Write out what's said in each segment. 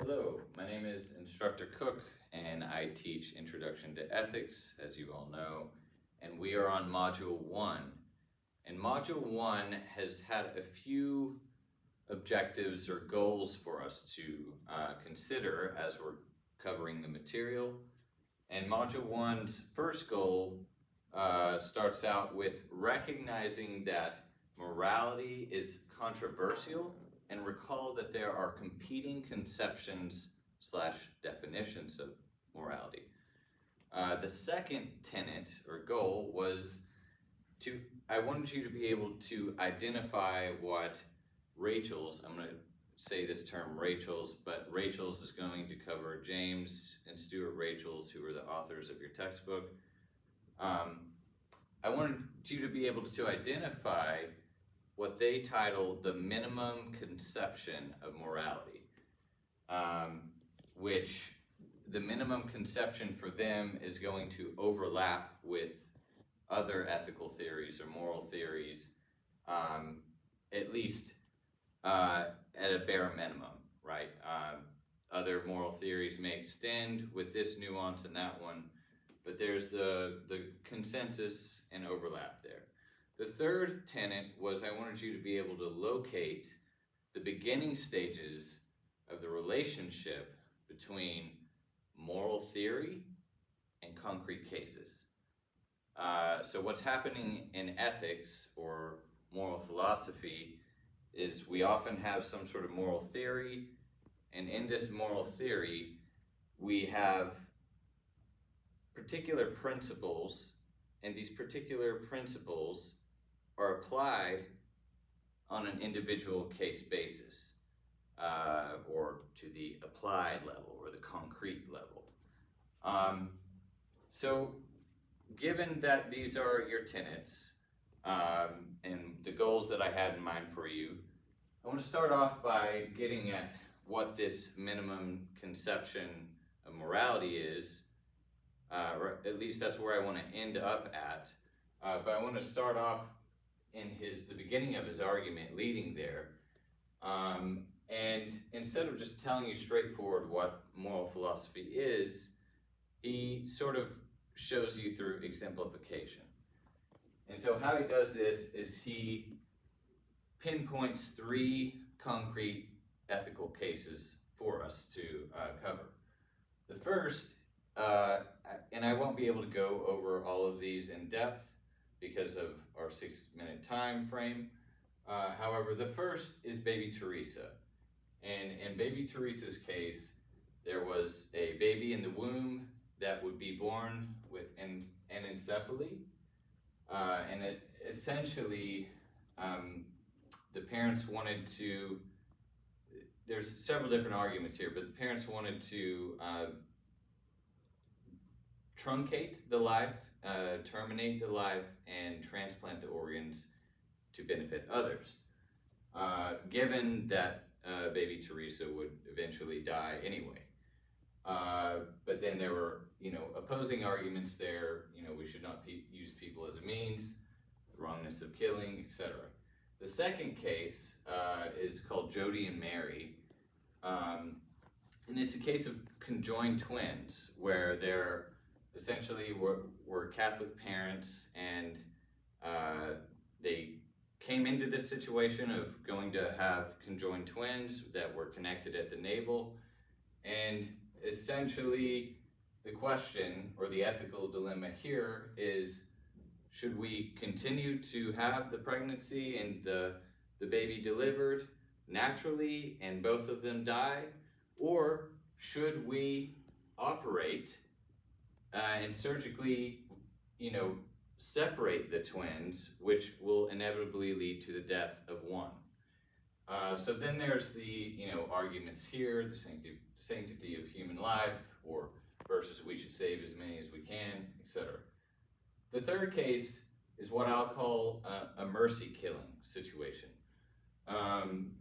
Hello, my name is Instructor Cook and I teach Introduction to Ethics, as you all know, and we are on Module 1. And Module 1 has had a few objectives or goals for us to consider as we're covering the material. And Module 1's first goal starts out with recognizing that morality is controversial, and recall that there are competing conceptions / definitions of morality. The second tenet or goal was I wanted you to be able to identify what Rachel's, I'm going to say this term Rachel's, but Rachel's is going to cover James and Stuart Rachel's, who are the authors of your textbook. I wanted you to be able to identify what they title the minimum conception of morality, which the minimum conception for them is going to overlap with other ethical theories or moral theories, at least at a bare minimum, right? Other moral theories may extend with this nuance and that one, but there's the consensus and overlap there. The third tenet was I wanted you to be able to locate the beginning stages of the relationship between moral theory and concrete cases. So what's happening in ethics or moral philosophy is we often have some sort of moral theory, and in this moral theory we have particular principles, and these particular principles are applied on an individual case basis, or to the applied level or the concrete level. So given that these are your tenets and the goals that I had in mind for you, I want to start off by getting at what this minimum conception of morality is, or at least that's where I want to end up at, but I want to start off in the beginning of his argument leading there, and instead of just telling you straightforward what moral philosophy is, he sort of shows you through exemplification. And so how he does this is he pinpoints 3 concrete ethical cases for us to cover. The first, and I won't be able to go over all of these in depth because of our 6-minute time frame. However, the first is baby Teresa. And in baby Teresa's case, there was a baby in the womb that would be born with anencephaly. And essentially, the parents wanted to, there's several different arguments here, but the parents wanted to truncate the life, terminate the life, and transplant the organs to benefit others, given that baby Teresa would eventually die anyway. But then there were, opposing arguments there. We should not use people as a means, the wrongness of killing, etc. The second case is called Jody and Mary, and it's a case of conjoined twins where they're essentially were Catholic parents, and they came into this situation of going to have conjoined twins that were connected at the navel, and essentially the question or the ethical dilemma here is, should we continue to have the pregnancy and the baby delivered naturally and both of them die, or should we operate and surgically, separate the twins, which will inevitably lead to the death of one? So then there's the, arguments here, the sanctity of human life, or versus we should save as many as we can, etc. The third case is what I'll call a mercy killing situation. And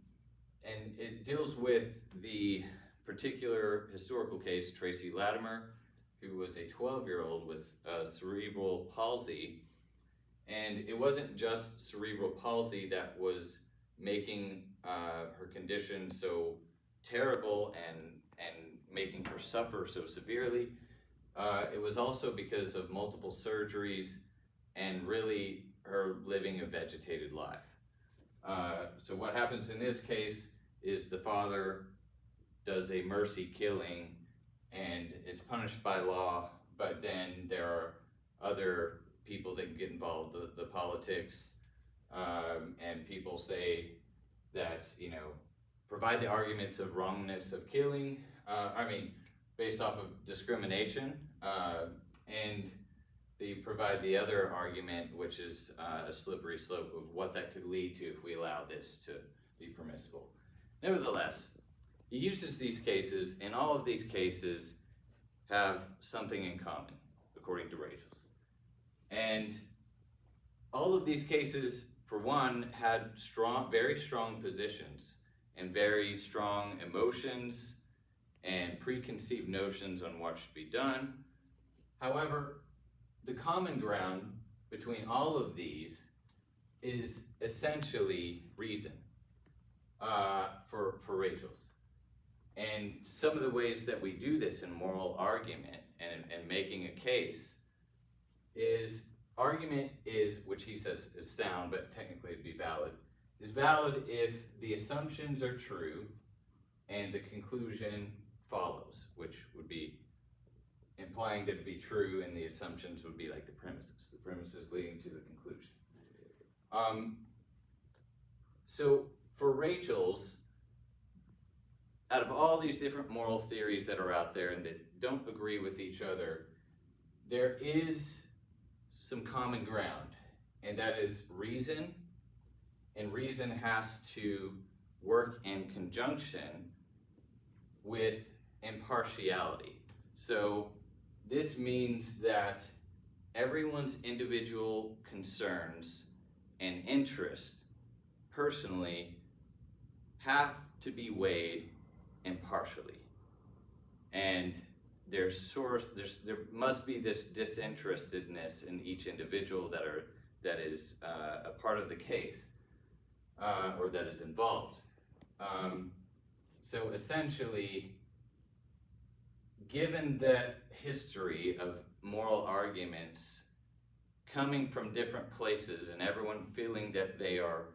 it deals with the particular historical case, Tracy Latimer, who was a 12-year-old with cerebral palsy. And it wasn't just cerebral palsy that was making her condition so terrible and making her suffer so severely. It was also because of multiple surgeries and really her living a vegetated life. So what happens in this case is the father does a mercy killing and it's punished by law, but then there are other people that get involved, the politics, and people say that, you know, provide the arguments of wrongness of killing, based off of discrimination, and they provide the other argument, which is a slippery slope of what that could lead to if we allow this to be permissible. Nevertheless, he uses these cases, and all of these cases have something in common, according to Rachel's. And all of these cases, for one, had very strong positions and very strong emotions and preconceived notions on what should be done. However, the common ground between all of these is essentially reason for Rachel's. And some of the ways that we do this in moral argument and making a case is, argument is, which he says is sound, but technically it'd be valid, is valid if the assumptions are true and the conclusion follows, which would be implying that it be true, and the assumptions would be like the premises leading to the conclusion. So for Rachel's, out of all these different moral theories that are out there and that don't agree with each other, there is some common ground, and that is reason, and reason has to work in conjunction with impartiality. So this means that everyone's individual concerns and interests personally have to be weighed impartially. And there must be this disinterestedness in each individual that is a part of the case, or that is involved. So essentially, given that history of moral arguments coming from different places and everyone feeling that they are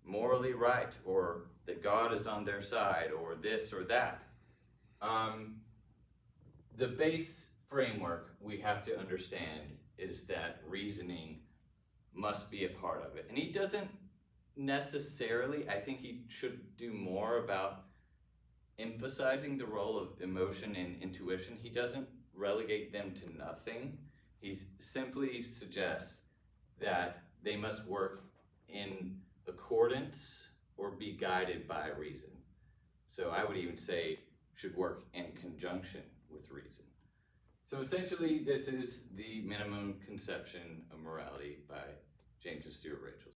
morally right, or that God is on their side, or this or that, the base framework we have to understand is that reasoning must be a part of it. And he doesn't necessarily, I think he should do more about emphasizing the role of emotion and intuition. He doesn't relegate them to nothing. He simply suggests that they must work in accordance or be guided by reason. So I would even say should work in conjunction with reason. So essentially, this is the minimum conception of morality by James and Stuart Rachel.